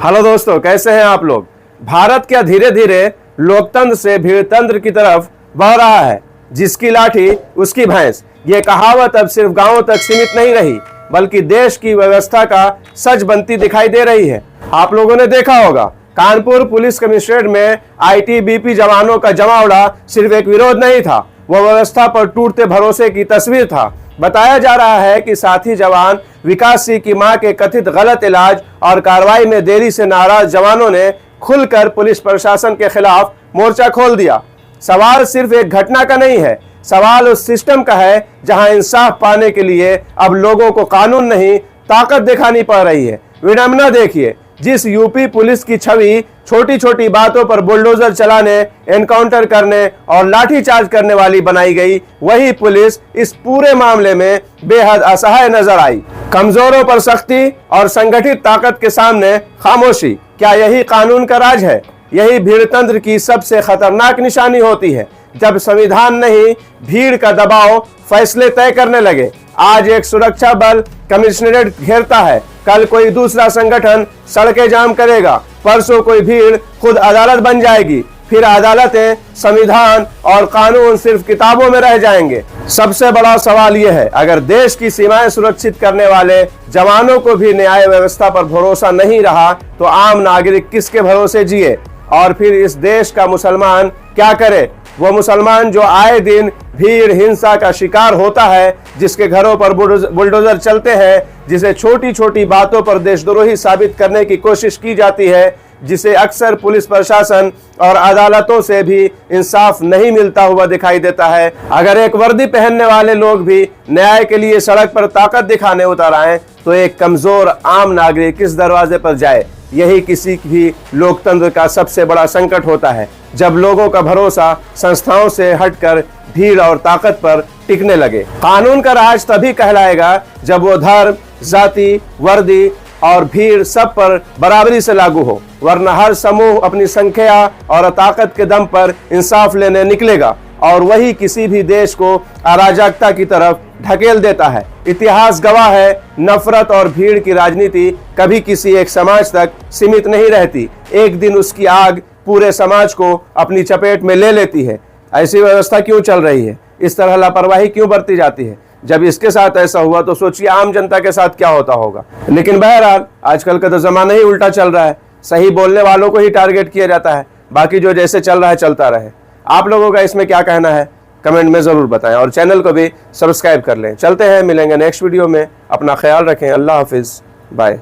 Hello दोस्तों, कैसे हैं आप लोग। भारत क्या धीरे धीरे लोकतंत्र से भीड़तंत्र की तरफ बढ़ रहा है। जिसकी लाठी उसकी भैंस, ये कहावत अब सिर्फ गांवों तक सीमित नहीं रही, बल्कि देश की व्यवस्था का सच बनती दिखाई दे रही है। आप लोगों ने देखा होगा, कानपुर पुलिस कमिश्नरेट में आईटीबीपी जवानों का जमावड़ा सिर्फ एक विरोध नहीं था, वह व्यवस्था पर टूटते भरोसे की तस्वीर था। बताया जा रहा है कि साथी जवान विकास सिंह की मां के कथित गलत इलाज और कार्रवाई में देरी से नाराज जवानों ने खुलकर पुलिस प्रशासन के खिलाफ मोर्चा खोल दिया। सवाल सिर्फ एक घटना का नहीं है, सवाल उस सिस्टम का है जहां इंसाफ पाने के लिए अब लोगों को कानून नहीं ताकत दिखानी पड़ रही है। विडंबना देखिए, जिस यूपी पुलिस की छवि छोटी छोटी बातों पर बुलडोजर चलाने, एनकाउंटर करने और लाठीचार्ज करने वाली बनाई गई, वही पुलिस इस पूरे मामले में बेहद असहाय नजर आई। कमजोरों पर सख्ती और संगठित ताकत के सामने खामोशी, क्या यही कानून का राज है? यही भीड़तंत्र की सबसे खतरनाक निशानी होती है, जब संविधान नहीं भीड़ का दबाव फैसले तय करने लगे। आज एक सुरक्षा बल कमिश्नरेट घेरता है, कल कोई दूसरा संगठन सड़कें जाम करेगा, परसों कोई भीड़ खुद अदालत बन जाएगी, फिर अदालतें, संविधान और कानून सिर्फ किताबों में रह जाएंगे। सबसे बड़ा सवाल यह है, अगर देश की सीमाएं सुरक्षित करने वाले जवानों को भी न्याय व्यवस्था पर भरोसा नहीं रहा, तो आम नागरिक किसके भरोसे जिए? और फिर इस देश का मुसलमान क्या करे? वो मुसलमान जो आए दिन भीड़ हिंसा का शिकार होता है, जिसके घरों पर बुलडोजर चलते हैं, जिसे छोटी छोटी बातों पर देशद्रोही साबित करने की कोशिश की जाती है, जिसे अक्सर पुलिस प्रशासन और अदालतों से भी इंसाफ नहीं मिलता हुआ दिखाई देता है। अगर एक वर्दी पहनने वाले लोग भी न्याय के लिए सड़क पर ताकत दिखाने उतर आए, तो एक कमजोर आम नागरिक किस दरवाजे पर जाए? यही किसी भी लोकतंत्र का सबसे बड़ा संकट होता है, जब लोगों का भरोसा संस्थाओं से हटकर भीड़ और ताकत पर टिकने लगे। कानून का राज तभी कहलाएगा जब वो धर्म, जाति, वर्दी और भीड़ सब पर बराबरी से लागू हो, वरना हर समूह अपनी संख्या और ताकत के दम पर इंसाफ लेने निकलेगा, और वही किसी भी देश को अराजकता की तरफ ढकेल देता है। इतिहास गवाह है, नफरत और भीड़ की राजनीति कभी किसी एक समाज तक सीमित नहीं रहती, एक दिन उसकी आग पूरे समाज को अपनी चपेट में ले लेती है। ऐसी व्यवस्था क्यों चल रही है? इस तरह लापरवाही क्यों बरती जाती है? जब इसके साथ ऐसा हुआ तो सोचिए आम जनता के साथ क्या होता होगा। लेकिन बहरहाल आजकल का तो जमाना ही उल्टा चल रहा है, सही बोलने वालों को ही टारगेट किया जाता है, बाकी जो जैसे चल रहा है चलता रहे। आप लोगों का इसमें क्या कहना है, कमेंट में जरूर बताएं, और चैनल को भी सब्सक्राइब कर लें। चलते हैं, मिलेंगे नेक्स्ट वीडियो में। अपना ख्याल रखें। अल्लाह हाफिज, बाय।